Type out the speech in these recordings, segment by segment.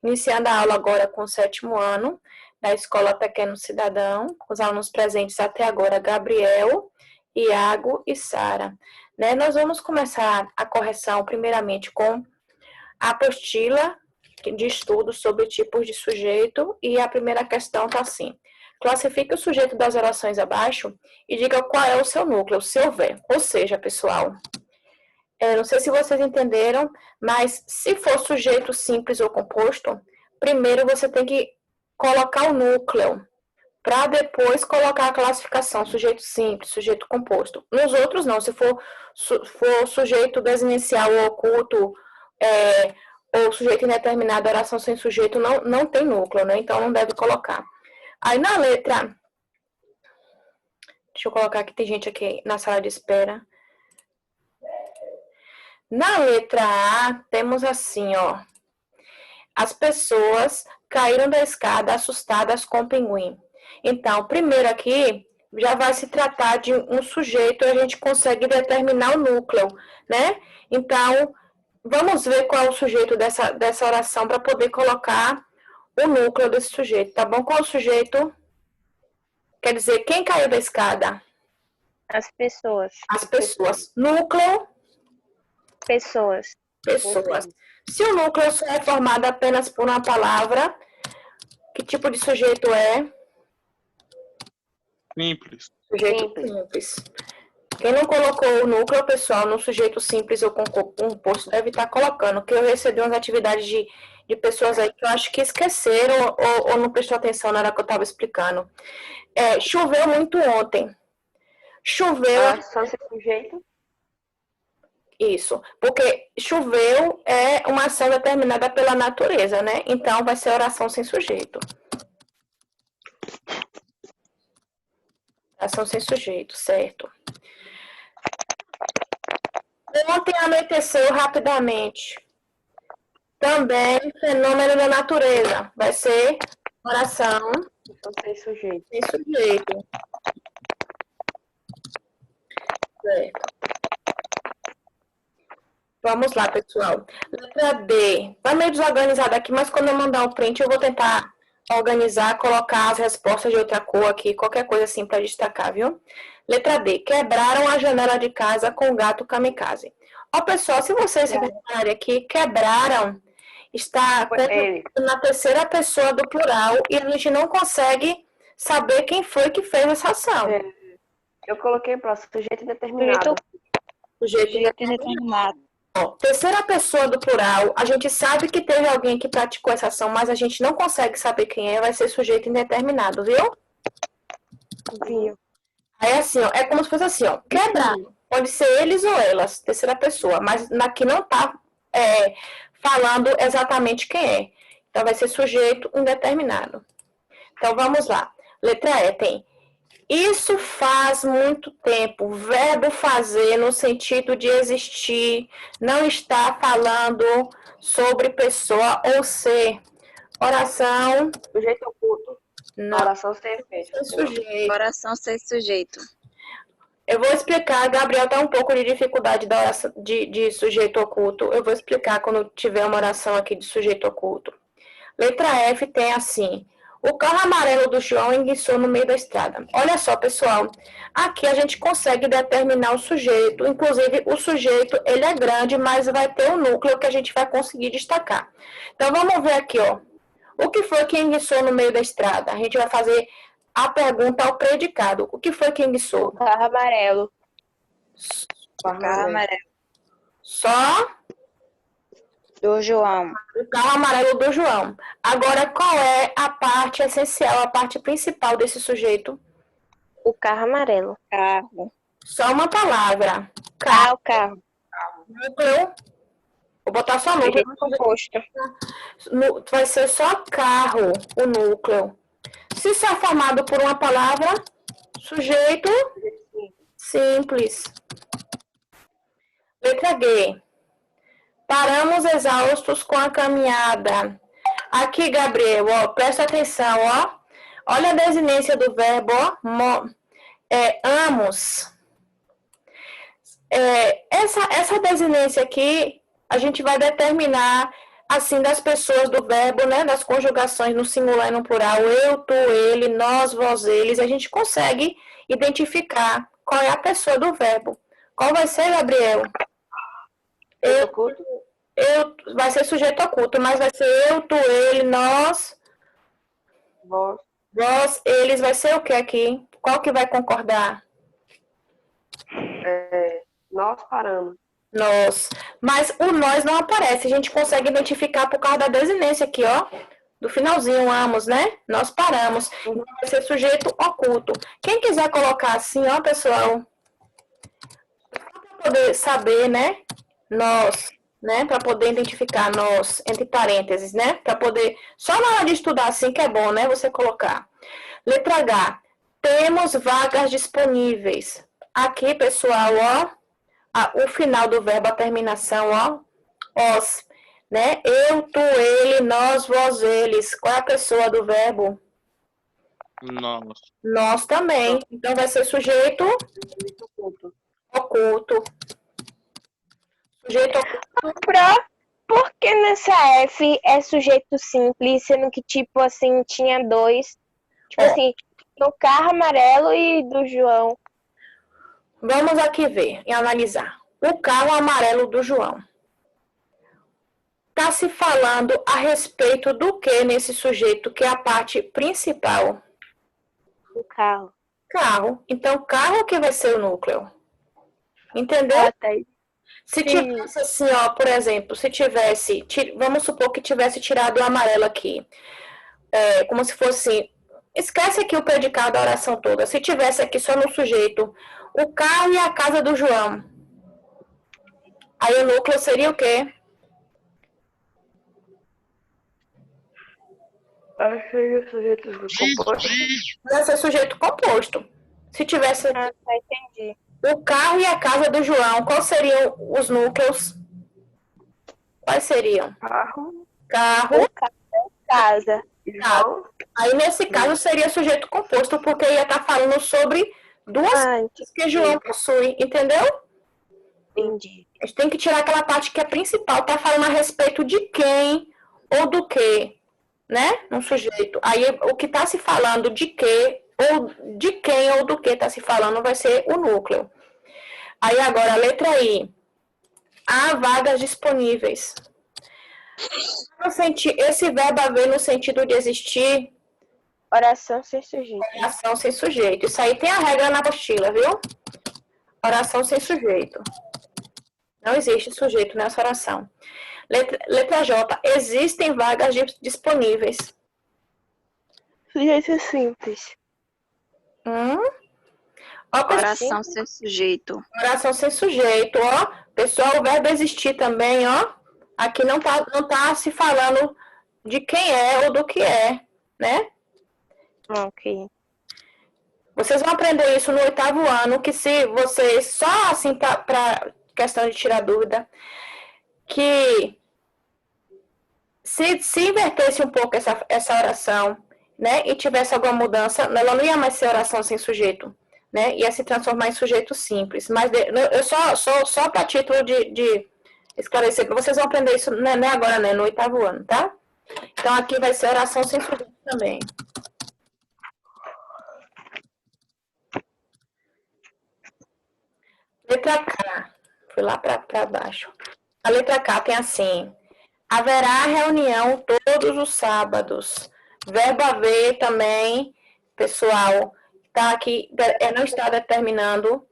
Iniciando a aula agora com o 7º ano da Escola Pequeno Cidadão, com os alunos presentes até agora, Gabriel, Iago e Sara. Nós vamos começar a correção, primeiramente, com a apostila de estudo sobre tipos de sujeito, e a primeira questão está assim: classifique o sujeito das orações abaixo e diga qual é o seu núcleo, se houver. Ou seja, pessoal, não sei se vocês entenderam, mas se for sujeito simples ou composto, primeiro você tem que colocar o núcleo, para depois colocar a classificação, sujeito simples, sujeito composto. Nos outros não, se for sujeito desinicial ou oculto, ou sujeito indeterminado, oração sem sujeito, não tem núcleo, né? Então não deve colocar. Aí na letra, deixa eu colocar aqui, tem gente aqui na sala de espera. Na letra A, temos assim, ó: as pessoas caíram da escada assustadas com o pinguim. Então, primeiro aqui, já vai se tratar de um sujeito e a gente consegue determinar o núcleo, né? Então, vamos ver qual é o sujeito dessa oração para poder colocar o núcleo desse sujeito, tá bom? Qual é o sujeito? Quer dizer, quem caiu da escada? As pessoas. As pessoas. Núcleo? Pessoas. Pessoas. Se o núcleo só é formado apenas por uma palavra, que tipo de sujeito é? Simples. Sujeito simples. Quem não colocou o núcleo, pessoal, no sujeito simples ou composto, deve estar colocando, que eu recebi umas atividades de pessoas aí que eu acho que esqueceram ou não prestou atenção na hora que eu estava explicando. Choveu muito ontem. Choveu... Só esse sujeito? Isso, porque choveu é uma ação determinada pela natureza, né? Então, vai ser oração sem sujeito. Oração sem sujeito, certo. Ontem anoiteceu rapidamente. Também fenômeno da natureza. Vai ser oração sem sujeito. Sem sujeito. Certo. Vamos lá, pessoal. Letra D. Tá meio desorganizado aqui, mas quando eu mandar o print, eu vou tentar organizar, colocar as respostas de outra cor aqui, qualquer coisa assim para destacar, viu? Letra D. Quebraram a janela de casa com o gato kamikaze. Ó, pessoal, se vocês repararem aqui, quebraram está na terceira pessoa do plural e a gente não consegue saber quem foi que fez essa ação. Eu coloquei para sujeito determinado. Sujeito indeterminado. Terceira pessoa do plural, a gente sabe que teve alguém que praticou essa ação, mas a gente não consegue saber quem é, vai ser sujeito indeterminado, viu? Viu. Aí assim, ó, é como se fosse assim, ó, quebrar. Pode ser eles ou elas, terceira pessoa, mas aqui não tá falando exatamente quem é. Então vai ser sujeito indeterminado. Então vamos lá. Letra E tem: isso faz muito tempo. Verbo fazer no sentido de existir. Não está falando sobre pessoa ou ser. Oração. Sujeito oculto. Não. Oração sem sujeito. Oração sem sujeito. Eu vou explicar. Gabriel tá um pouco de dificuldade da oração de sujeito oculto. Eu vou explicar quando tiver uma oração aqui de sujeito oculto. Letra F tem assim: o carro amarelo do João enguiçou no meio da estrada. Olha só, pessoal. Aqui a gente consegue determinar o sujeito. Inclusive, o sujeito, ele é grande, mas vai ter um núcleo que a gente vai conseguir destacar. Então, vamos ver aqui, ó. O que foi que enguiçou no meio da estrada? A gente vai fazer a pergunta ao predicado. O que foi que enguiçou? O carro amarelo. O carro amarelo. Só? Do João. O carro amarelo do João. Agora, qual é a parte essencial, a parte principal desse sujeito? O carro amarelo. Carro. Só uma palavra. Carro. O carro. Núcleo. Vou botar só núcleo. Composto. Vai ser só carro, o núcleo. Se isso é formado por uma palavra, sujeito simples. Letra G. Paramos exaustos com a caminhada. Aqui, Gabriel, ó, presta atenção, ó. Olha a desinência do verbo, ó. Amos. Essa desinência aqui, a gente vai determinar assim, das pessoas do verbo, né, das conjugações no singular e no plural, eu, tu, ele, nós, vós, eles, a gente consegue identificar qual é a pessoa do verbo. Qual vai ser, Gabriel? Vai ser sujeito oculto, mas vai ser eu, tu, ele, nós, vós, eles, vai ser o que aqui? Qual que vai concordar? Nós paramos. Nós. Mas o nós não aparece, a gente consegue identificar por causa da desinência aqui, ó. Do finalzinho, amos, né? Nós paramos. Então, vai ser sujeito oculto. Quem quiser colocar assim, ó, pessoal, para poder saber, né? Nós, né? Para poder identificar nós, entre parênteses, né? Para poder, só na hora de estudar assim que é bom, né? Você colocar. Letra H. Temos vagas disponíveis. Aqui, pessoal, ó. O final do verbo, a terminação, ó. Os, né? Eu, tu, ele, nós, vós, eles. Qual é a pessoa do verbo? Nós. Nós também. Então, vai ser sujeito oculto. Sujeito oculto. Por que nessa F é sujeito simples, sendo que, tipo assim, tinha dois? Tipo assim, do carro amarelo e do João. Vamos aqui ver e analisar. O carro amarelo do João. Está se falando a respeito do que nesse sujeito, que é a parte principal? Do carro. Carro. Então, carro que vai ser o núcleo. Entendeu? Se tivesse assim, ó, por exemplo, se tivesse, vamos supor que tivesse tirado o amarelo aqui, como se fosse, esquece aqui o predicado da oração toda, se tivesse aqui só no sujeito, o carro e a casa do João, aí o núcleo seria o quê? Acho que seria sujeito composto. Vai ser sujeito composto. Se tivesse Entendi. o carro e a casa do João, quais seriam os núcleos? Quais seriam? Carro. Carro. Casa. João. Aí, nesse caso, seria sujeito composto, porque ia estar falando sobre duas coisas que João possui, entendeu? Entendi. A gente tem que tirar aquela parte que é principal, tá falando a respeito de quem ou do que, né? Um sujeito. Aí, o que está se falando de que, ou de quem ou do que está se falando, vai ser o núcleo. Aí, agora, a letra I. Há vagas disponíveis. Esse verbo haver no sentido de existir. Oração sem sujeito. Oração sem sujeito. Isso aí tem a regra na apostila, viu? Oração sem sujeito. Não existe sujeito nessa oração. Letra J. Existem vagas disponíveis. Sujeito simples. Oração sem sujeito. Oração sem sujeito, ó. Pessoal, o verbo existir também, ó. Aqui não tá se falando de quem é ou do que é, né? Ok. Vocês vão aprender isso no 8º ano, que se vocês, só assim para questão de tirar dúvida, que se invertesse um pouco essa oração, né, e tivesse alguma mudança, ela não ia mais ser oração sem sujeito, né, ia se transformar em sujeito simples. Mas eu só para título de esclarecer, vocês vão aprender isso, né, agora, né, no 8º ano, tá? Então, aqui vai ser oração sem sujeito também. Letra K, fui lá para baixo. A letra K tem assim: haverá reunião todos os sábados. Verbo haver também, pessoal, tá aqui, não está determinando.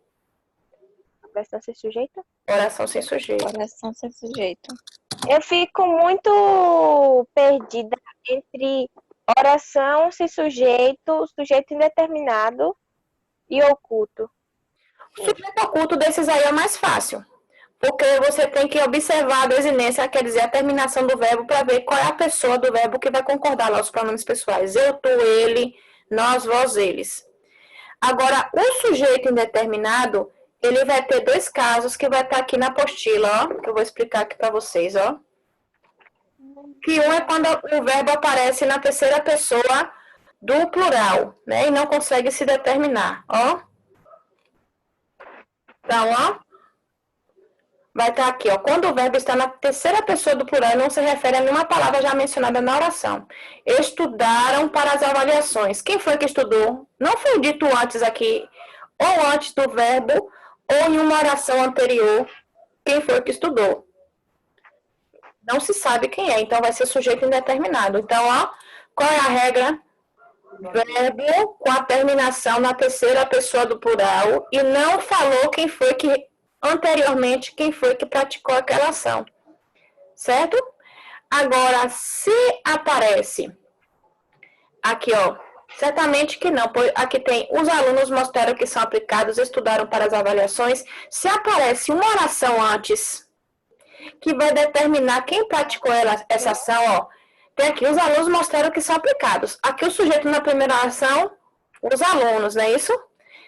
Oração sem sujeito? Oração sem sujeito. Oração sem sujeito. Eu fico muito perdida entre oração sem sujeito, sujeito indeterminado e oculto. O sujeito oculto desses aí é mais fácil, porque você tem que observar a desinência, quer dizer, a terminação do verbo, para ver qual é a pessoa do verbo que vai concordar lá os pronomes pessoais. Eu, tu, ele, nós, vós, eles. Agora, o sujeito indeterminado, ele vai ter dois casos que vai estar aqui na apostila, ó, que eu vou explicar aqui para vocês, ó. Que um é quando o verbo aparece na terceira pessoa do plural, né, e não consegue se determinar, ó. Então, ó, vai estar aqui, ó. Quando o verbo está na terceira pessoa do plural e não se refere a nenhuma palavra já mencionada na oração. Estudaram para as avaliações. Quem foi que estudou? Não foi dito antes aqui, ou antes do verbo, ou em uma oração anterior. Quem foi que estudou? Não se sabe quem é, então vai ser sujeito indeterminado. Então, ó, qual é a regra? Verbo com a terminação na terceira pessoa do plural e não falou quem foi que anteriormente, quem foi que praticou aquela ação. Certo? Agora, se aparece aqui, ó, certamente que não, pois aqui tem os alunos mostraram que são aplicados, estudaram para as avaliações. Se aparece uma oração antes, que vai determinar quem praticou essa ação, ó, tem aqui, os alunos mostraram que são aplicados. Aqui o sujeito na primeira oração, os alunos, não é isso?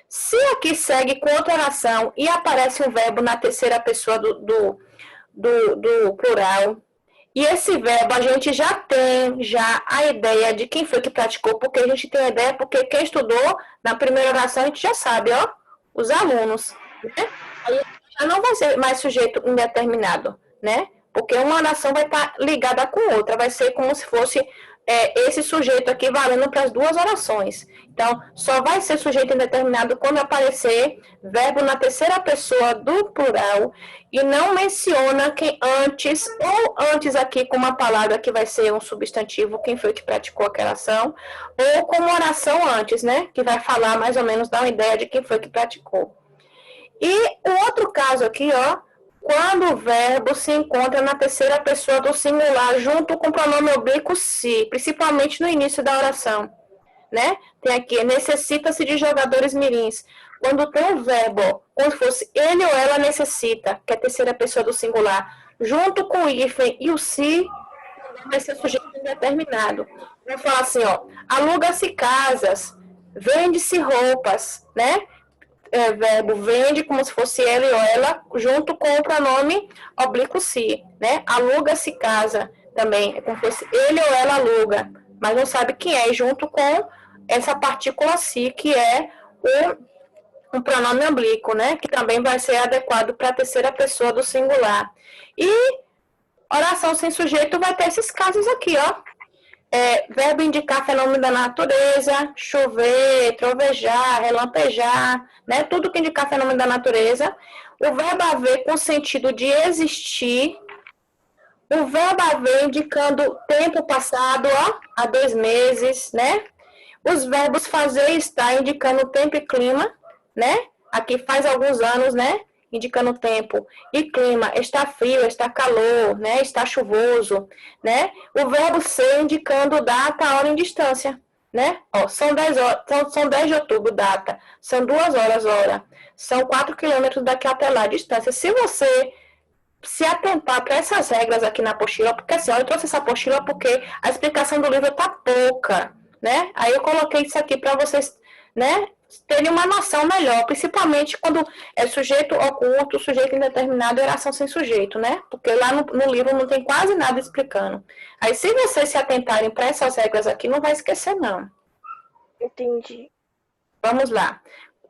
Se aqui segue com outra oração e aparece um verbo na terceira pessoa do plural, e esse verbo a gente já tem a ideia de quem foi que praticou, porque a gente tem a ideia, porque quem estudou na primeira oração a gente já sabe, ó, os alunos, né? Aí já não vai ser mais sujeito indeterminado, né? Porque uma oração vai estar ligada com outra, vai ser como se fosse esse sujeito aqui valendo para as duas orações. Então, só vai ser sujeito indeterminado quando aparecer verbo na terceira pessoa do plural e não menciona quem antes, ou antes aqui com uma palavra que vai ser um substantivo, quem foi que praticou aquela ação, ou com uma oração antes, né? Que vai falar mais ou menos, dar uma ideia de quem foi que praticou. E o outro caso aqui, ó, quando o verbo se encontra na terceira pessoa do singular, junto com o pronome oblíquo se, principalmente no início da oração, né? Tem aqui, necessita-se de jogadores mirins. Quando tem um verbo, como se fosse ele ou ela necessita, que é a terceira pessoa do singular, junto com o hífen e o se, vai ser sujeito indeterminado. Vai falar assim, ó, aluga-se casas, vende-se roupas, né? Verbo vende como se fosse ele ou ela, junto com o pronome oblíquo se, né? Aluga-se casa também, é como se fosse ele ou ela aluga, mas não sabe quem é, junto com essa partícula se, que é um pronome oblíquo, né? Que também vai ser adequado para a terceira pessoa do singular. E oração sem sujeito vai ter esses casos aqui, ó. Verbo indicar fenômeno da natureza, chover, trovejar, relampejar, né? Tudo que indicar fenômeno da natureza. O verbo haver com sentido de existir. O verbo haver indicando tempo passado, ó, há 2 meses, né? Os verbos fazer e estar indicando tempo e clima, né? Aqui faz alguns anos, né? Indicando tempo e clima, está frio, está calor, né? Está chuvoso, né? O verbo ser indicando data, hora e distância, né? Ó, são 10 horas, são 10 de outubro, data. São 2 horas, hora. São 4 quilômetros daqui até lá, distância. Se você se atentar para essas regras aqui na apostila, porque assim, ó, eu trouxe essa apostila porque a explicação do livro tá pouca, né? Aí eu coloquei isso aqui para vocês, né? Terem uma noção melhor, principalmente quando é sujeito oculto, sujeito indeterminado e oração sem sujeito, né? Porque lá no livro não tem quase nada explicando. Aí, se vocês se atentarem para essas regras aqui, não vai esquecer, não. Entendi. Vamos lá.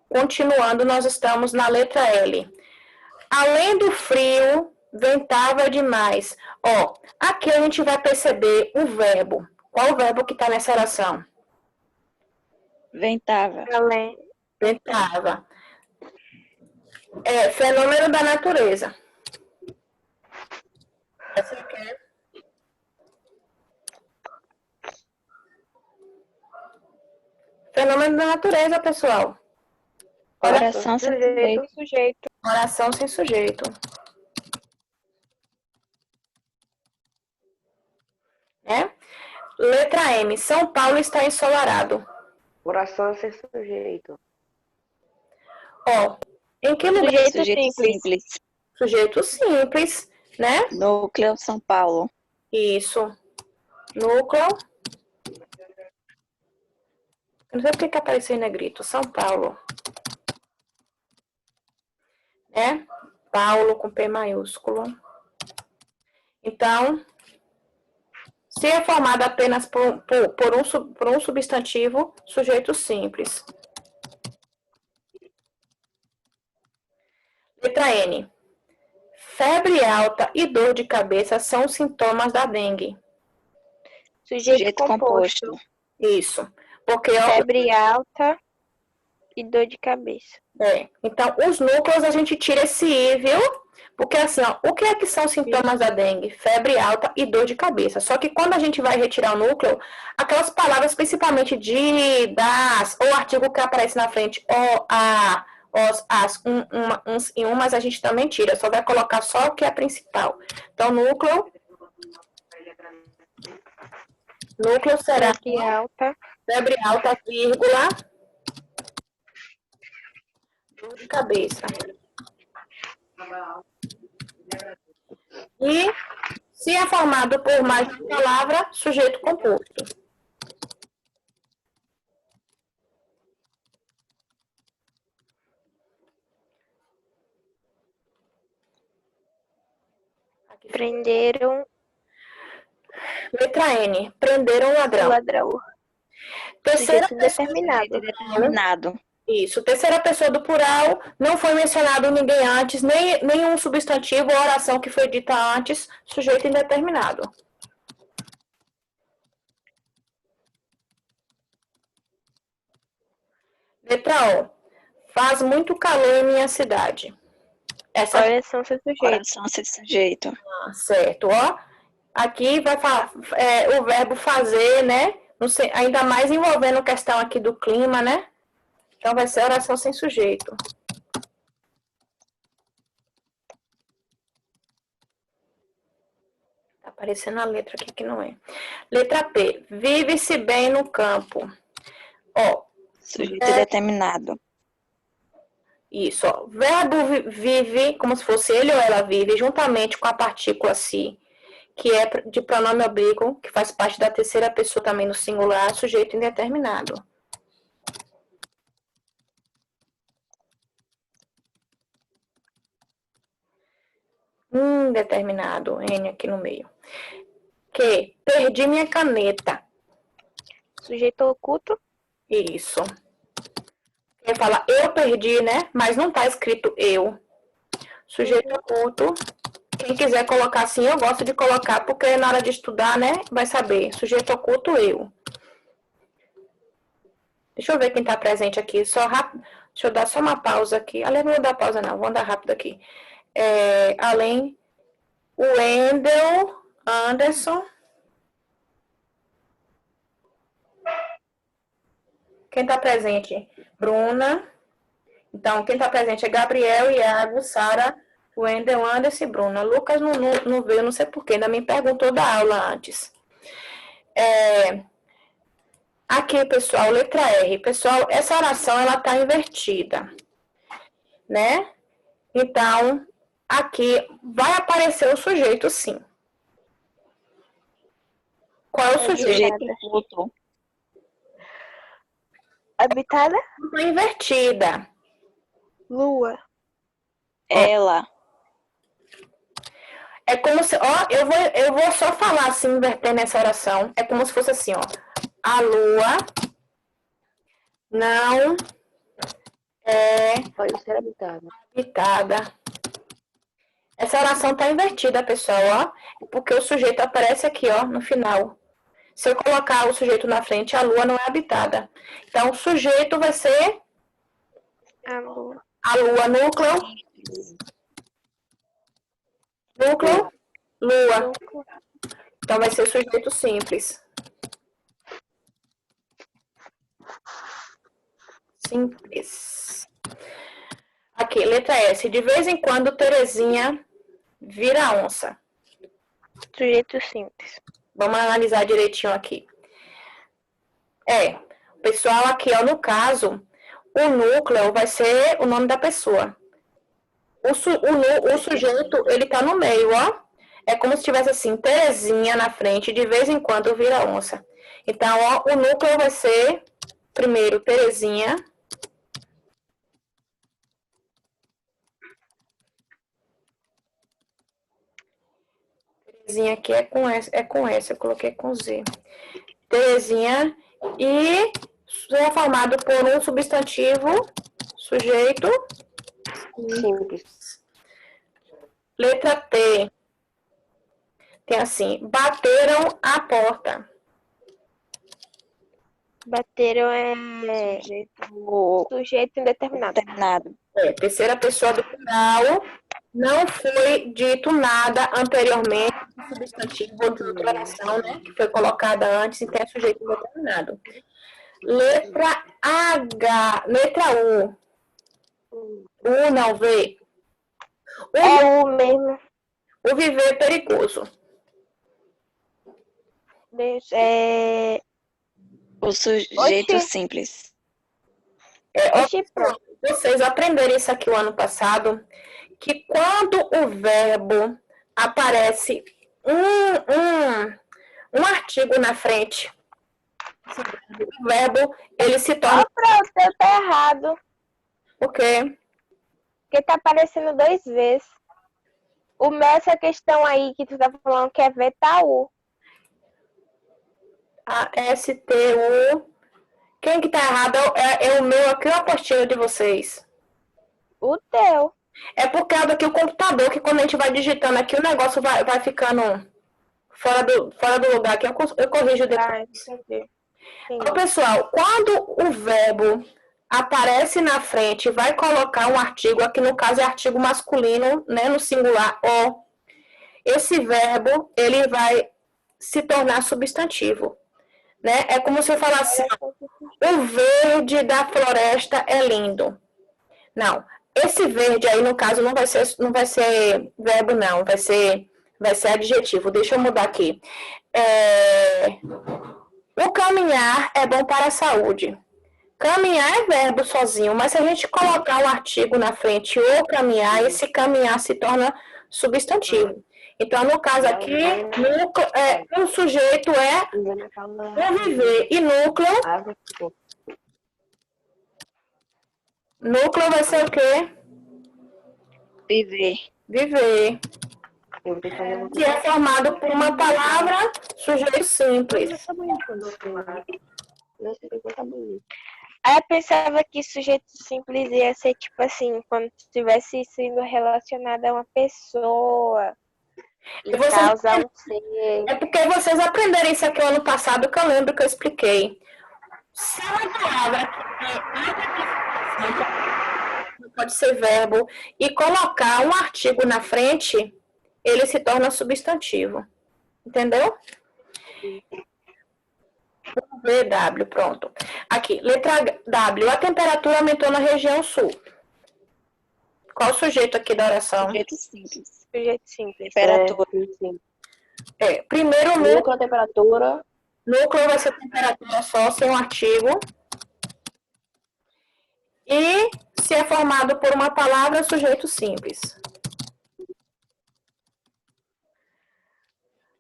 Continuando, nós estamos na letra L. Além do frio, ventava demais. Ó, aqui a gente vai perceber o verbo. Qual o verbo que está nessa oração? Ventava. Além. Ventava. Fenômeno da natureza. Essa aqui é. Fenômeno da natureza, pessoal. Oração sem sujeito. Oração sem sujeito. Letra M. São Paulo está ensolarado. Oração sem sujeito. Ó, em que lugar? Sujeito simples. Sujeito simples, né? Núcleo São Paulo. Isso. Núcleo. Não sei porque que apareceu em negrito. São Paulo. Né? Paulo com P maiúsculo. Então, se é formado apenas por um substantivo, sujeito simples. Letra N. febre alta e dor de cabeça são sintomas da dengue. Sujeito composto. Isso. Porque, ó, Febre alta e dor de cabeça. então, os núcleos a gente tira esse I, viu? Porque assim, ó, o que é que são sintomas da dengue? Febre alta e dor de cabeça. Só que quando a gente vai retirar o núcleo, aquelas palavras, principalmente de, das, ou artigo que aparece na frente, o, a, os, as, uns e umas, a gente também tira. Só vai colocar só o que é principal. Então, núcleo será Febre alta. vírgula, dor de cabeça. E se é formado por mais de uma palavra, sujeito composto. Prenderam Letra N. Prenderam um ladrão. o ladrão. Terceira Sujeito pessoa, Determinado. isso. Terceira pessoa do plural. Não foi mencionado ninguém antes, nenhum substantivo ou oração que foi dita antes. Sujeito indeterminado. Letra O. Faz muito calor em minha cidade. Essa Oração sem sujeito. Oração sem sujeito. certo, ó. Aqui vai falar o verbo fazer, né? Não sei, ainda mais envolvendo questão aqui do clima, né? Então vai ser oração sem sujeito. Tá aparecendo a letra aqui que não é. Letra P. Vive-se bem no campo. Ó, Sujeito determinado. isso, ó. Verbo vive, como se fosse ele ou ela vive, juntamente com a partícula se, que é de pronome oblíquo, que faz parte da terceira pessoa também no singular, sujeito indeterminado. Indeterminado, N aqui no meio. Que perdi minha caneta. Sujeito oculto. Isso. Ele fala eu perdi, né? Mas não tá escrito eu. Sujeito oculto. Quem quiser colocar assim, eu gosto de colocar, porque na hora de estudar, né, vai saber. Sujeito oculto, eu. Deixa eu ver quem tá presente aqui. Só rápido. Deixa eu dar só uma pausa aqui. Aliás, não vou dar pausa, não. Vou andar rápido aqui. Além, o Wendel, Anderson. Quem tá presente? Bruna. Então, quem tá presente é Gabriel, Iago, Sara, Wendel, Anderson e Bruna. Lucas não veio, não sei porquê, ainda me perguntou da aula antes. Aqui, pessoal, letra R. Pessoal, essa oração, ela tá invertida, né? Então, aqui vai aparecer o sujeito, sim. Qual é o sujeito? Sujeito oculto. Habitada. Tá invertida. Lua. Ela. É como se, ó, eu vou só falar assim, invertendo essa oração. É como se fosse assim, ó. A lua não Pode ser habitada. habitada. Essa oração tá invertida, pessoal, ó. Porque o sujeito aparece aqui, ó, no final. Se eu colocar o sujeito na frente, a lua não é habitada. Então, o sujeito vai ser A lua. a lua, núcleo. Núcleo, lua. Então, vai ser sujeito simples. Simples. Aqui, letra S. De vez em quando, Terezinha vira onça. Sujeito simples. Vamos analisar direitinho aqui. Pessoal, aqui, ó, no caso, o núcleo vai ser o nome da pessoa. O sujeito, ele tá no meio, ó. É como se tivesse assim, Terezinha na frente, de vez em quando vira onça. Então, ó, o núcleo vai ser, primeiro, Terezinha. Terezinha aqui é com S, eu coloquei com Z. Terezinha, e é formado por um substantivo, sujeito Simples. Letra T. Tem assim, bateram a porta. Bateram Sujeito sujeito indeterminado. determinado. Terceira pessoa do plural. Não foi dito nada anteriormente, substantivo ou de declaração, né? Que foi colocada antes e tem sujeito indeterminado. Letra H. Letra U. U não V. É o mesmo. O viver é perigoso. O sujeito Oxi. simples. Oxi, pronto. Vocês aprenderam isso aqui o ano passado, que quando o verbo aparece um artigo na frente, o verbo, ele se torna... Pronto, eu tô errado. O quê? Porque tá aparecendo 2 vezes. Essa questão aí que tu tá falando que é V, tá U. A STU. Quem que tá errado é o meu aqui ou a apostila de vocês? O teu. É por causa que o computador, que quando a gente vai digitando aqui, o negócio vai ficando fora do lugar, que eu corrijo depois. Entendi. Então, pessoal, quando o verbo aparece na frente, vai colocar um artigo, aqui no caso é artigo masculino, né, no singular, o. Esse verbo, ele vai se tornar substantivo, né? É como se eu falasse, o verde da floresta é lindo. Não, esse verde aí, no caso, não vai ser verbo, não, vai ser adjetivo. Deixa eu mudar aqui. O caminhar é bom para a saúde. Caminhar é verbo sozinho, mas se a gente colocar um artigo na frente, ou caminhar, esse caminhar se torna substantivo. Então, no caso aqui, o sujeito é o viver. E núcleo vai ser o quê? Viver. Viver. Que é formado por uma palavra, sujeito simples. Aí eu pensava que sujeito simples ia ser tipo assim, quando estivesse sendo relacionado a uma pessoa. E causar um ser. É porque vocês aprenderam isso aqui o ano passado, que eu lembro que eu expliquei. Se uma palavra pode ser verbo e colocar um artigo na frente, ele se torna substantivo. Entendeu? VW, pronto. Aqui, letra W. A temperatura aumentou na região sul. Qual o sujeito aqui da oração? Sujeito simples. Sujeito simples. Temperatura. Primeiro Núcleo, temperatura. Núcleo vai ser temperatura só, sem um artigo. E se é formado por uma palavra, sujeito simples.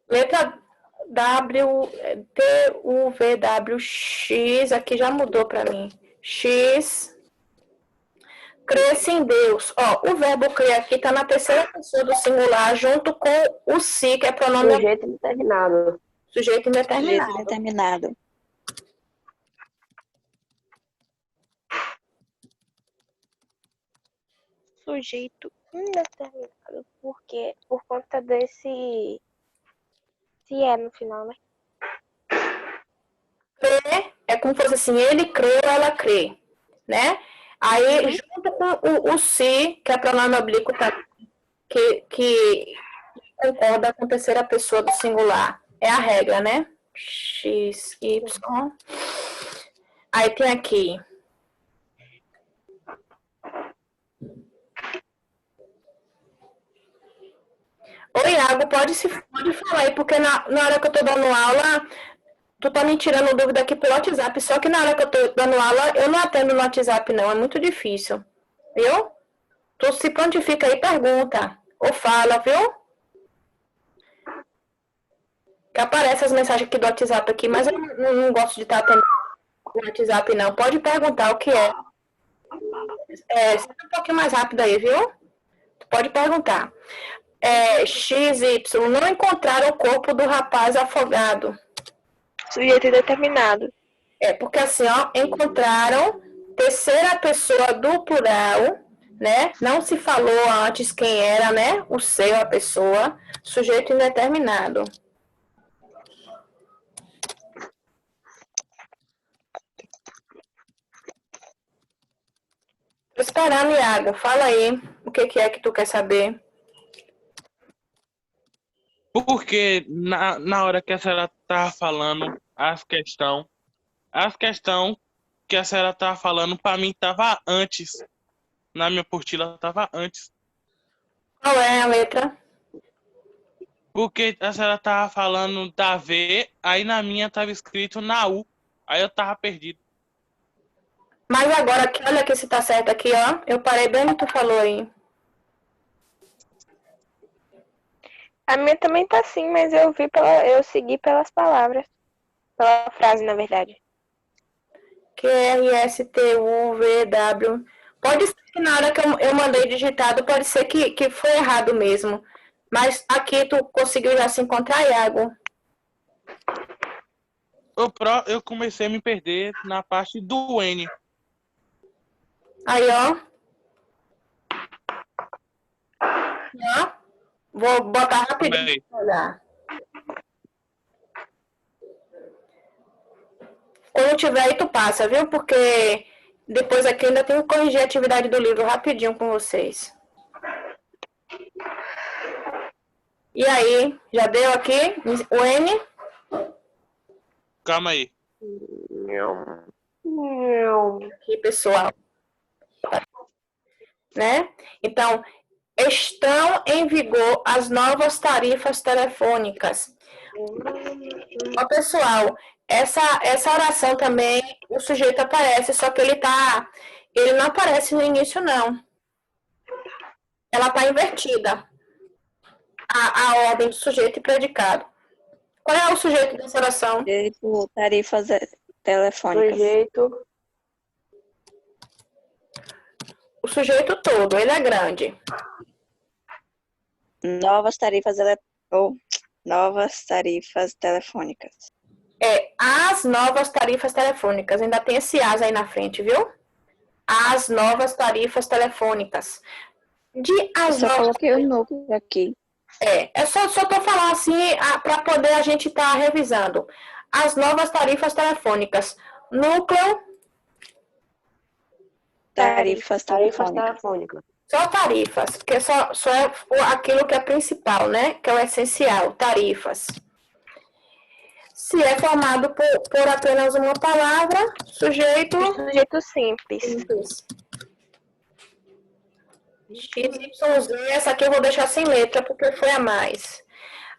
Letra W, T, U, V, W, X. Aqui já mudou para mim. X. Cresce em Deus. Ó, o verbo crer aqui está na terceira pessoa do singular, junto com o si, que é pronome... Sujeito indeterminado. Sujeito indeterminado. Sujeito indeterminado. Sujeito indeterminado. Porque por conta desse se é no final, né? Crer é como se fosse assim, ele crê ou ela crê, né? Aí, junto com o si, que é pronome oblíquo, que concorda com a terceira pessoa do singular. É a regra, né? X, Y. Aí tem aqui. Oi, Iago, pode falar aí, porque na hora que eu tô dando aula, tu tá me tirando dúvida aqui pelo WhatsApp, só que na hora que eu tô dando aula, eu não atendo no WhatsApp, não, é muito difícil, viu? Tu se prontifica aí, pergunta, ou fala, viu? Que aparece as mensagens aqui do WhatsApp aqui, mas eu não gosto de estar atendendo o WhatsApp, não. Pode perguntar o que é. Seja um pouquinho mais rápido aí, viu? Tu pode perguntar. XY, não encontraram o corpo do rapaz afogado. Sujeito indeterminado. Porque assim, ó, encontraram terceira pessoa do plural, né? Não se falou antes quem era, né? O ser, a pessoa, sujeito indeterminado. Tô esperando, Iago. Fala aí o que é que tu quer saber. Porque na hora que a senhora tava falando as questões que a senhora tava falando, para mim tava antes. Na minha apostila tava antes. Qual é a letra? Porque a senhora tava falando da V, aí na minha tava escrito na U. Aí eu tava perdido. Mas agora, aqui, olha aqui se tá certo aqui, ó. Eu parei bem no que tu falou aí. A minha também tá assim, mas eu segui pelas palavras. Pela frase, na verdade. QRSTUVW. Pode ser que na hora que eu mandei digitado, pode ser que foi errado mesmo. Mas aqui tu conseguiu já se encontrar, Iago? Eu comecei a me perder na parte do N. Aí, ó. Ó. Vou botar rapidinho pra olhar. Quando tiver aí, tu passa, viu? Porque depois aqui ainda tenho que corrigir a atividade do livro rapidinho com vocês. E aí, já deu aqui o N? Calma aí. Aqui, pessoal. Né? Então, estão em vigor as novas tarifas telefônicas. Ó, pessoal, essa oração também, o sujeito aparece, só que ele não aparece no início, não. Ela está invertida. A ordem do sujeito e predicado. Qual é o sujeito dessa oração? Sujeito, tarifas telefônicas. Sujeito. O sujeito todo, ele é grande. Novas tarifas telefônicas. É, as novas tarifas telefônicas. Ainda tem esse as aí na frente, viu? As novas tarifas telefônicas. Só coloquei o núcleo aqui. É só para falar assim, para poder a gente estar revisando. As novas tarifas telefônicas. Núcleo. Tarifas telefônicas. Só tarifas, porque só é aquilo que é principal, né? Que é o essencial, tarifas. Se é formado por apenas uma palavra, sujeito simples. XYZ, essa aqui eu vou deixar sem letra, porque foi a mais.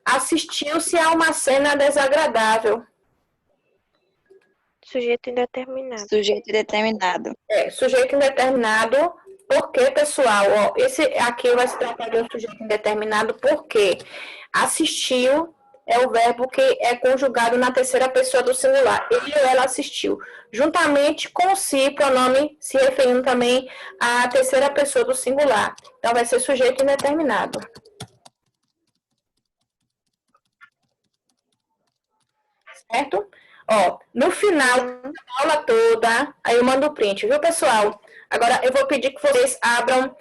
Assistiu-se a uma cena desagradável. Sujeito indeterminado. Sujeito indeterminado. Sujeito indeterminado, porque, pessoal, ó, esse aqui vai se tratar de um sujeito indeterminado, porque assistiu é o verbo que é conjugado na terceira pessoa do singular. Ele ou ela assistiu. Juntamente com o si, pronome se referindo também à terceira pessoa do singular. Então, vai ser sujeito indeterminado. Certo? Ó, no final da aula toda, aí eu mando o print, viu, pessoal? Agora, eu vou pedir que vocês abram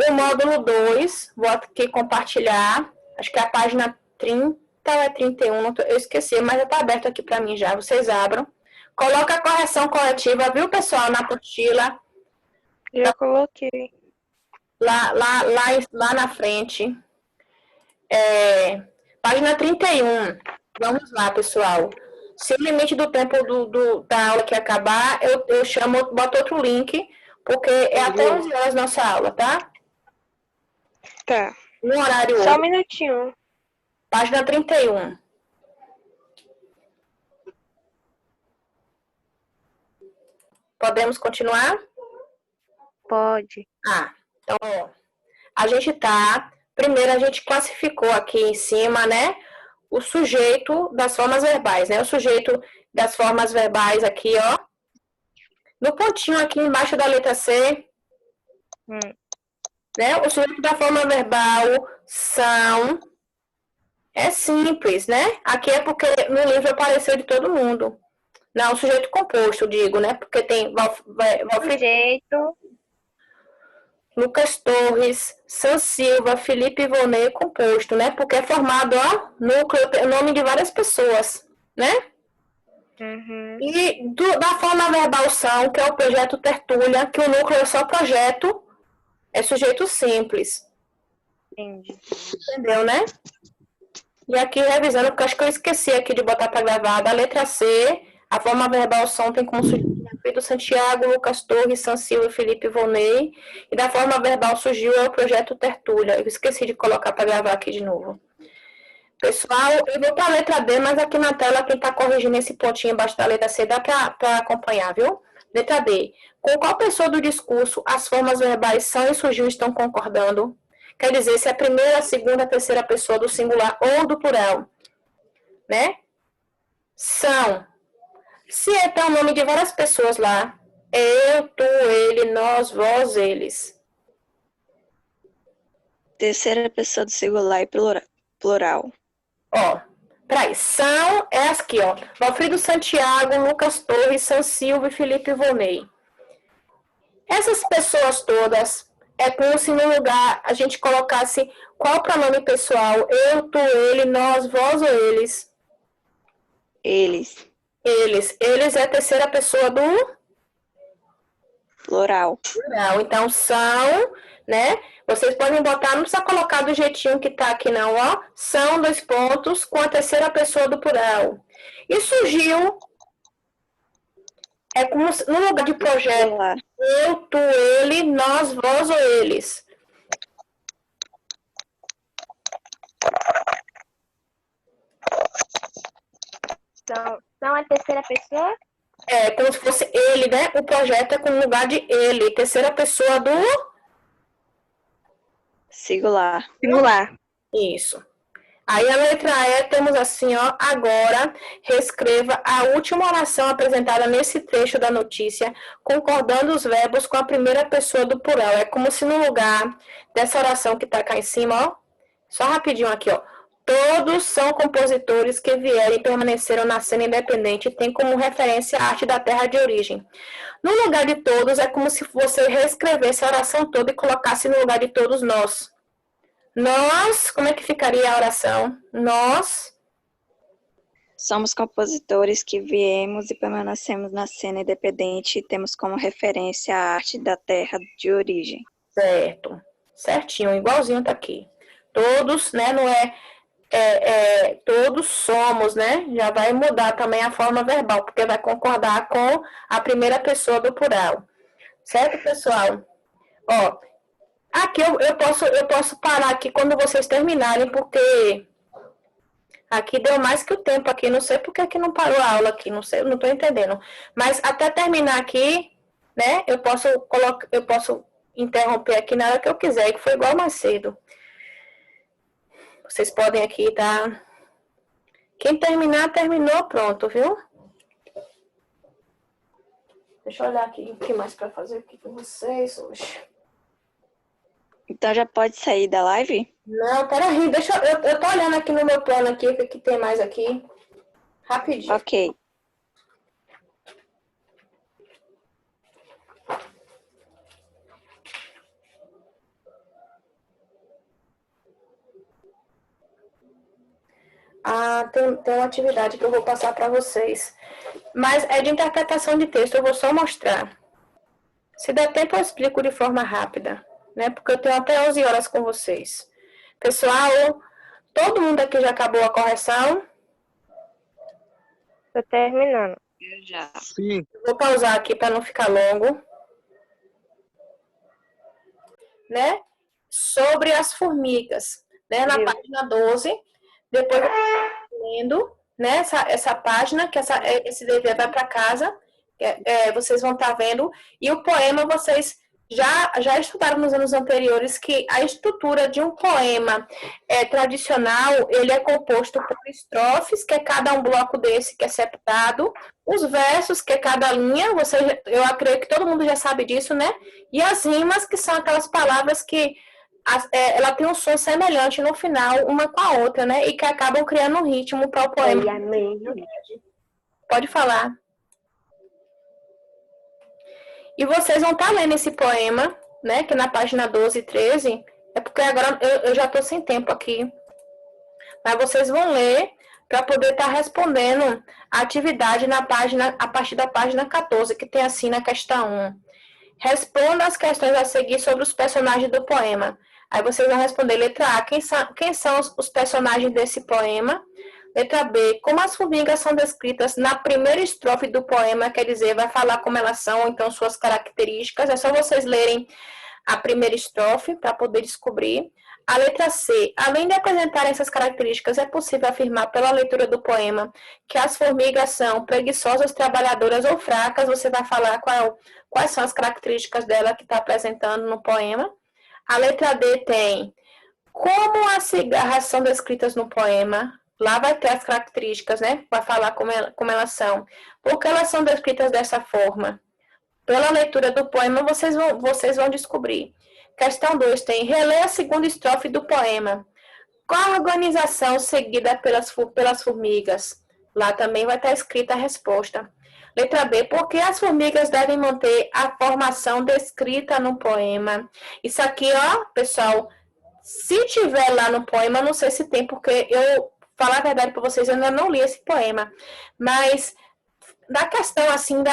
o módulo 2. Vou aqui compartilhar. Acho que é a página 30 ou é 31, eu esqueci, mas já está aberto aqui para mim já. Vocês abram. Coloca a correção coletiva, viu, pessoal, na apostila. Já coloquei. Lá na frente. Página 31. Vamos lá, pessoal. Se o limite do tempo da aula que acabar, eu chamo, boto outro link, porque é até 11 horas nossa aula, tá? Tá. No horário Só um minutinho. Página 31. Podemos continuar? Pode. Então, ó, primeiro a gente classificou aqui em cima, né, o sujeito das formas verbais, né, o sujeito das formas verbais aqui, ó, no pontinho aqui embaixo da letra C, né, o sujeito da forma verbal são, é simples, né, aqui é porque no livro apareceu de todo mundo. Não, o sujeito composto, digo, né, porque tem Sujeito. Lucas Torres, San Silva, Felipe Ivonei composto, né? Porque é formado, ó, núcleo, o nome de várias pessoas, né? Uhum. E da forma verbal são, que é o projeto Tertúlia, que o núcleo é só projeto, é sujeito simples. Entendi. Entendeu, né? E aqui revisando, porque acho que eu esqueci aqui de botar para gravar, da letra C, a forma verbal são tem como sujeito Pedro Santiago, Lucas Torres, San Silva e Felipe Ivonei. E da forma verbal surgiu o projeto Tertúlia. Eu esqueci de colocar para gravar aqui de novo. Pessoal, eu vou para a letra D, mas aqui na tela, quem está corrigindo esse pontinho embaixo da letra C, dá para acompanhar, viu? Letra D. Com qual pessoa do discurso as formas verbais são e surgiu estão concordando? Quer dizer, se é a primeira, a segunda, a terceira pessoa do singular ou do plural, né? São. Se é o nome de várias pessoas lá, eu, tu, ele, nós, vós, eles. Terceira pessoa do singular e plural. Ó, peraí, são, é aqui, ó. Valfrido Santiago, Lucas Torres, San Silva e Felipe Ivonei. Essas pessoas todas, é como se no lugar a gente colocasse qual pronome pessoal? Eu, tu, ele, nós, vós ou eles? Eles. Eles. Eles é a terceira pessoa do Plural. plural. Então, são, né? Vocês podem botar, não precisa colocar do jeitinho que tá aqui não, ó. São 2 pontos com a terceira pessoa do plural. E surgiu, é como se, no lugar de projeto, Singular. eu, tu, ele, nós, vós ou eles. São a terceira pessoa? É como se fosse ele, né? O projeto é com o lugar de ele. Terceira pessoa do... Singular. Singular. Isso. Aí a letra E temos assim, ó. Agora, reescreva a última oração apresentada nesse trecho da notícia, concordando os verbos com a primeira pessoa do plural. É como se no lugar dessa oração que tá cá em cima, ó. Só rapidinho aqui, ó. Todos são compositores que vieram e permaneceram na cena independente e têm como referência a arte da terra de origem. No lugar de todos, é como se você reescrevesse a oração toda e colocasse no lugar de todos nós. Nós, como é que ficaria a oração? Nós Somos compositores que viemos e permanecemos na cena independente e temos como referência a arte da terra de origem. Certo. Certinho, igualzinho tá aqui. Todos, né, não é todos somos, né? Já vai mudar também a forma verbal, porque vai concordar com a primeira pessoa do plural. Certo, pessoal? Ó, aqui eu posso parar aqui quando vocês terminarem, porque aqui deu mais que o tempo aqui, não sei por que não parou a aula aqui, não sei, não tô entendendo. Mas até terminar aqui, né, eu posso interromper aqui na hora que eu quiser, que foi igual mais cedo. Vocês podem aqui, tá? Quem terminar, terminou, pronto, viu? Deixa eu olhar aqui o que mais para fazer aqui com vocês hoje. Então já pode sair da live? Não, peraí, eu tô olhando aqui no meu plano aqui, o que tem mais aqui. Rapidinho. Ok. Ah, tem uma atividade que eu vou passar para vocês. Mas é de interpretação de texto, eu vou só mostrar. Se der tempo, eu explico de forma rápida, né? Porque eu tenho até 11 horas com vocês. Pessoal, todo mundo aqui já acabou a correção? Tô terminando. Eu já. Sim. Vou pausar aqui para não ficar longo. Né? Sobre as formigas, né? Na página 12. Depois eu estou lendo, né? Essa página, que esse dever vai para casa. Vocês vão estar vendo. E o poema vocês já estudaram nos anos anteriores que a estrutura de um poema tradicional, ele é composto por estrofes, que é cada um bloco desse que é separado, os versos, que é cada linha, eu acredito que todo mundo já sabe disso, né? E as rimas, que são aquelas palavras que ela tem um som semelhante no final, uma com a outra, né? E que acabam criando um ritmo para o poema. Pode falar. E vocês vão estar lendo esse poema, né, que na página 12 e 13, é porque agora eu já estou sem tempo aqui, mas vocês vão ler para poder estar respondendo a atividade na página, a partir da página 14, que tem assim na questão 1. Responda as questões a seguir sobre os personagens do poema. Aí vocês vão responder, letra A, quem são os personagens desse poema? Letra B, como as formigas são descritas na primeira estrofe do poema, quer dizer, vai falar como elas são, ou então suas características. É só vocês lerem a primeira estrofe para poder descobrir. A letra C, além de apresentar essas características, é possível afirmar pela leitura do poema que as formigas são preguiçosas, trabalhadoras ou fracas. Você vai falar quais são as características dela que está apresentando no poema. A letra D tem como as cigarras são descritas no poema. Lá vai ter as características, né? Vai falar como elas são. Por que elas são descritas dessa forma? Pela leitura do poema, vocês vão descobrir. Questão 2 tem, relê a segunda estrofe do poema. Qual a organização seguida pelas formigas? Lá também vai estar escrita a resposta. Letra B, por que as formigas devem manter a formação descrita no poema? Isso aqui, ó, pessoal, se tiver lá no poema, não sei se tem, porque falar a verdade para vocês, eu ainda não li esse poema. Mas, da questão, assim,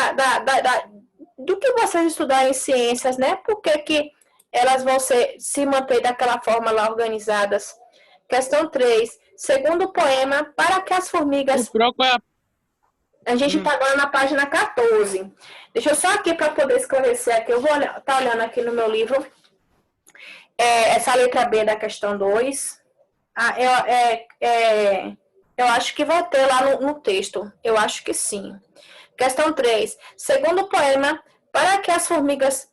do que vocês estudarem em ciências, né? Por que elas vão se manter daquela forma lá organizadas? Questão 3. Segundo o poema, para que as formigas... A gente está agora na página 14. Deixa eu só aqui para poder esclarecer aqui. Eu vou estar olhando aqui no meu livro. Essa letra B da questão 2. Eu acho que vai ter lá no texto. Eu acho que sim. Questão 3. Segundo o poema, para que as formigas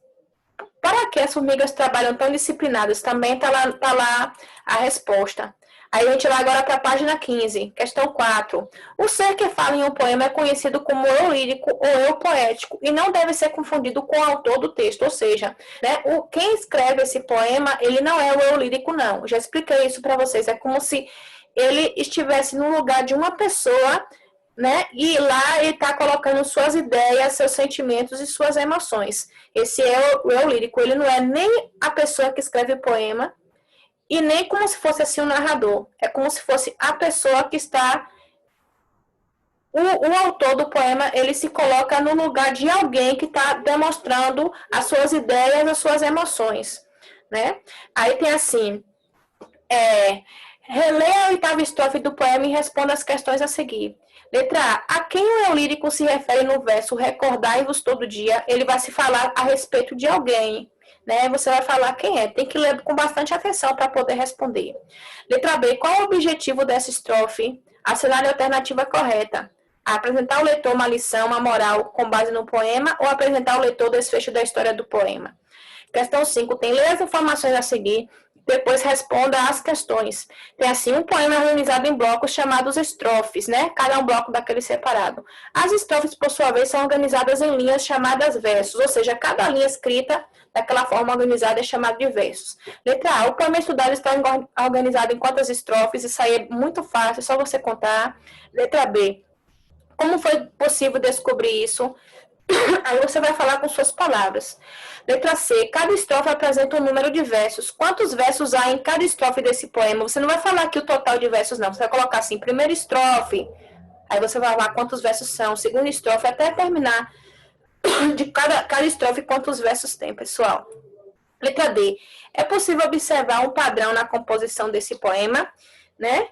trabalham tão disciplinadas? Também está lá a resposta. Aí a gente vai agora para a página 15. Questão 4. O ser que fala em um poema é conhecido como eu lírico ou eu poético e não deve ser confundido com o autor do texto. Ou seja, né, quem escreve esse poema, ele não é o eu lírico, não. Já expliquei isso para vocês. É como se ele estivesse no lugar de uma pessoa, né? E lá ele está colocando suas ideias, seus sentimentos e suas emoções. Esse é o eu lírico. Ele não é nem a pessoa que escreve o poema e nem como se fosse assim um narrador. É como se fosse a pessoa que está... O autor do poema, ele se coloca no lugar de alguém que está demonstrando as suas ideias, as suas emoções, né? Aí tem assim... Releia a oitava estrofe do poema e responda as questões a seguir. Letra A quem o eu lírico se refere no verso recordai-vos todo dia? Ele vai se falar a respeito de alguém, né? Você vai falar quem é. Tem que ler com bastante atenção para poder responder. Letra B, qual é o objetivo dessa estrofe? Assinale a alternativa correta. Apresentar ao leitor uma lição, uma moral com base no poema ou apresentar ao leitor o desfecho da história do poema? Questão 5 tem, leia as informações a seguir, depois responda às questões. Tem assim, um poema organizado em blocos chamados estrofes, né? Cada um bloco daquele separado. As estrofes, por sua vez, são organizadas em linhas chamadas versos, ou seja, cada linha escrita daquela forma organizada é chamada de versos. Letra A, o poema estudado está organizado em quantas estrofes? Isso aí é muito fácil, é só você contar. Letra B, como foi possível descobrir isso? Aí você vai falar com suas palavras. Letra C, cada estrofe apresenta um número de versos. Quantos versos há em cada estrofe desse poema? Você não vai falar aqui o total de versos, não. Você vai colocar assim, primeira estrofe. Aí você vai falar quantos versos são. Segunda estrofe, até terminar de cada estrofe quantos versos tem, pessoal. Letra D, é possível observar um padrão na composição desse poema, né?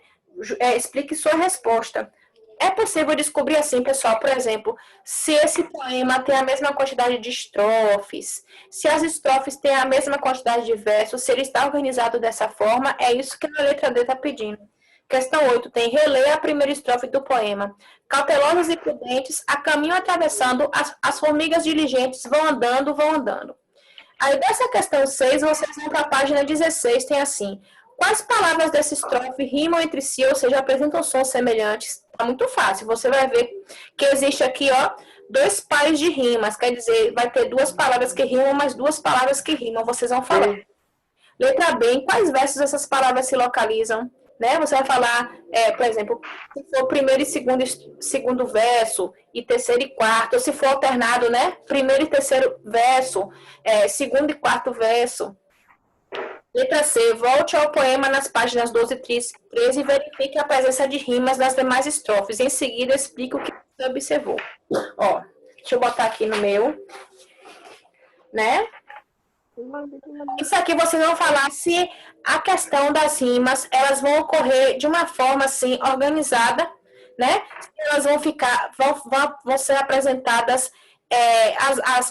Explique sua resposta. É possível descobrir assim, pessoal, por exemplo, se esse poema tem a mesma quantidade de estrofes, se as estrofes têm a mesma quantidade de versos, se ele está organizado dessa forma, é isso que a letra D está pedindo. Questão 8 tem, releia a primeira estrofe do poema. Cautelosas e prudentes, a caminho atravessando, as formigas diligentes vão andando. Aí dessa questão 6, vocês vão para a página 16, tem assim... Quais palavras dessa estrofe rimam entre si, ou seja, apresentam sons semelhantes? Tá muito fácil. Você vai ver que existe aqui, ó, 2 pares de rimas. Quer dizer, vai ter 2 palavras que rimam, mais 2 palavras que rimam. Vocês vão falar. Letra B, em quais versos essas palavras se localizam? né? Você vai falar, por exemplo, se for primeiro e segundo verso, e terceiro e quarto, ou se for alternado, né? Primeiro e terceiro verso, segundo e quarto verso. Letra C. Volte ao poema nas páginas 12 e 13 e verifique a presença de rimas nas demais estrofes. Em seguida, explique o que você observou. Ó, deixa eu botar aqui no meu, né? Isso aqui vocês vão falar se a questão das rimas, elas vão ocorrer de uma forma, assim, organizada, né? Elas vão ficar, vão ser apresentadas,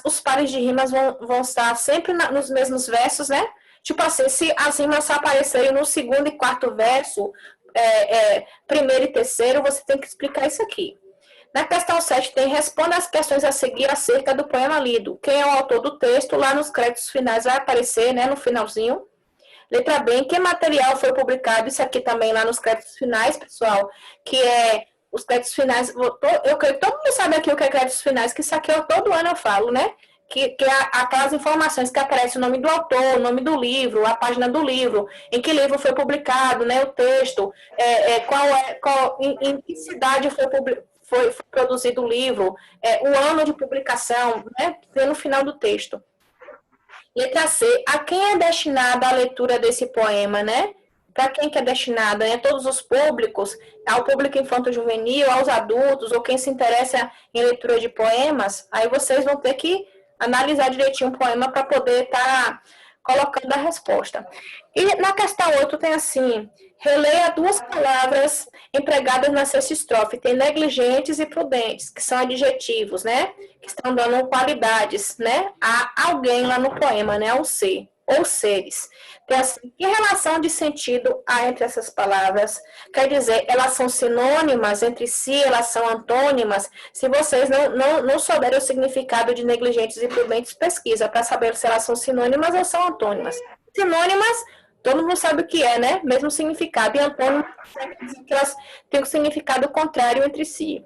os pares de rimas vão estar sempre nos mesmos versos, né? Tipo assim, se as rimas só aparecerem no segundo e quarto verso, primeiro e terceiro, você tem que explicar isso aqui. Na questão 7 tem responda as questões a seguir acerca do poema lido. Quem é o autor do texto? Lá nos créditos finais vai aparecer, né, no finalzinho. Letra B, em que material foi publicado? Isso aqui também lá nos créditos finais, pessoal, que é os créditos finais. Eu creio que todo mundo sabe aqui o que é créditos finais, que isso aqui todo ano eu falo, né? Que é aquelas informações que aparecem o nome do autor, o nome do livro, a página do livro, em que livro foi publicado, né, o texto, em que cidade foi produzido o livro, o ano de publicação, né, no final do texto. Letra C, a quem é destinada a leitura desse poema, né? Para quem que é destinada? A todos os públicos, ao público infanto-juvenil, aos adultos, ou quem se interessa em leitura de poemas, aí vocês vão ter que analisar direitinho o poema para poder estar colocando a resposta. E na questão 8 tem assim, releia duas palavras empregadas na sexta estrofe. Tem negligentes e prudentes, que são adjetivos, né? Que estão dando qualidades, né? A alguém lá no poema, né? Ao ser, ou seres. Então, assim, que relação de sentido há entre essas palavras? Quer dizer, elas são sinônimas entre si, elas são antônimas? Se vocês não souberem o significado de negligentes e prudentes, pesquisa para saber se elas são sinônimas ou são antônimas. Sinônimas, todo mundo sabe o que é, né? Mesmo significado. E antônimas, que elas têm um significado contrário entre si.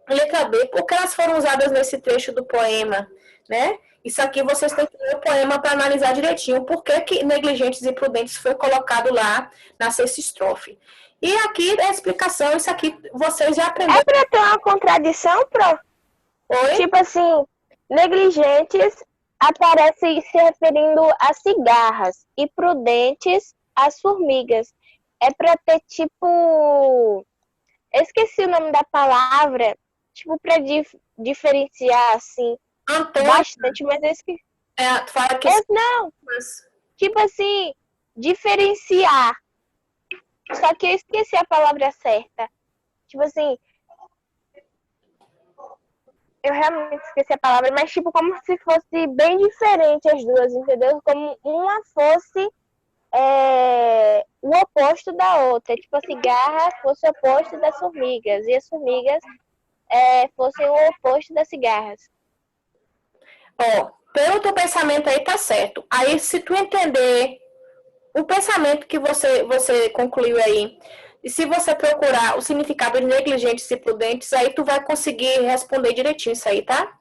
Letra B, por que elas foram usadas nesse trecho do poema, né? Isso aqui vocês têm que ler o poema para analisar direitinho por que negligentes e prudentes foi colocado lá na sexta estrofe. E aqui a explicação, isso aqui vocês já aprenderam. É para ter uma contradição, Pro? Oi? Tipo assim, negligentes aparecem se referindo a cigarras e prudentes às formigas. É para ter tipo... Eu esqueci o nome da palavra, tipo para diferenciar assim. Antônimo. Bastante, mas eu esqueci. Tu fala que... Não, tipo assim, diferenciar. Só que eu esqueci a palavra certa. Tipo assim, eu realmente esqueci a palavra, mas tipo como se fosse bem diferente as duas, entendeu? Como uma fosse o oposto da outra. Tipo, a cigarra fosse o oposto das formigas e as formigas fossem o oposto das cigarras. Ó, pelo teu pensamento aí tá certo. Aí, se tu entender o pensamento que você concluiu aí, e se você procurar o significado de negligentes e prudentes, aí tu vai conseguir responder direitinho isso aí, tá?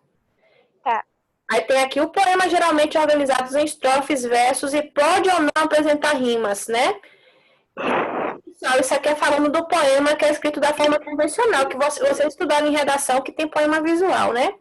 Tá. Aí tem aqui o poema geralmente organizados em estrofes, versos e pode ou não apresentar rimas, né? Isso aqui é falando do poema que é escrito da forma convencional, que vocês estudaram em redação, que tem poema visual, né?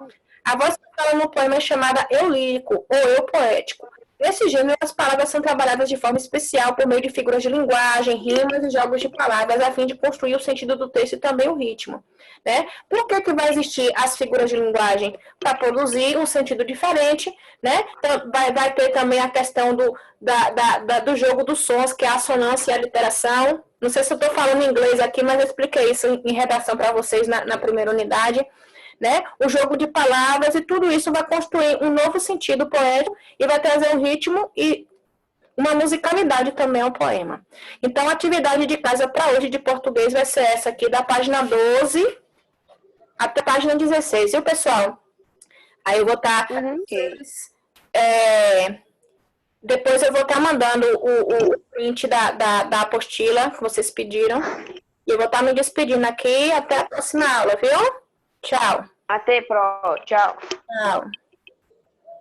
A voz que fala no poema é chamada eu lírico ou eu poético. Nesse gênero, as palavras são trabalhadas de forma especial por meio de figuras de linguagem, rimas e jogos de palavras, a fim de construir o sentido do texto e também o ritmo. Né? Por que vai existir as figuras de linguagem? Para produzir um sentido diferente, né? Então, vai ter também a questão do jogo dos sons, que é a assonância e a literação. Não sei se eu estou falando em inglês aqui, mas eu expliquei isso em redação para vocês na primeira unidade. Né? O jogo de palavras e tudo isso vai construir um novo sentido poético e vai trazer um ritmo e uma musicalidade também ao poema. Então, a atividade de casa para hoje de português vai ser essa aqui, da página 12 até a página 16. E o pessoal? Aí eu vou estar... depois eu vou estar mandando o print da apostila que vocês pediram. E eu vou estar me despedindo aqui até a próxima aula, viu? Tchau. Até, Pro. Tchau. Tchau.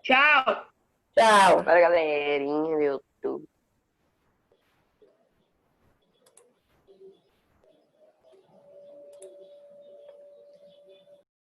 Tchau. Tchau. Para galerinha do YouTube.